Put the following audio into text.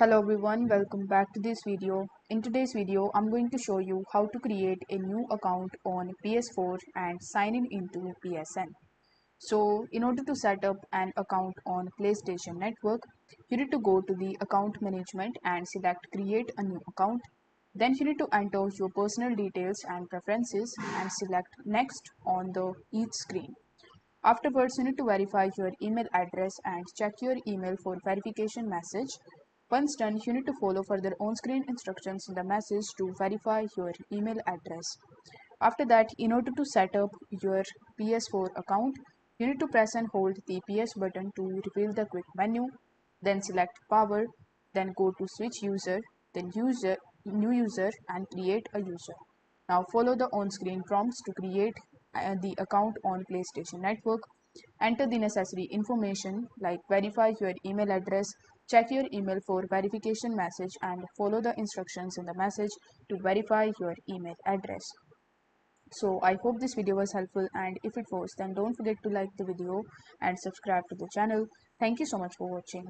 Hello everyone, welcome back to this video. In today's video, I'm going to show you how to create a new account on PS4 and sign in into PSN. So in order to set up an account on PlayStation Network, you need to go to the account management and select create a new account. Then you need to enter your personal details and preferences and select next on the each screen. Afterwards, you need to verify your email address and check your email for verification message. Once done, you need to follow further on-screen instructions in the message to verify your email address. After that, in order to set up your PS4 account, you need to press and hold the PS button to reveal the quick menu, then select power, then go to switch user, then new user and create a user. Now follow the on-screen prompts to create the account on PlayStation Network. Enter the necessary information like verify your email address, check your email for verification message and follow the instructions in the message to verify your email address. So I hope this video was helpful, and if it was, then don't forget to like the video and subscribe to the channel. Thank you so much for watching.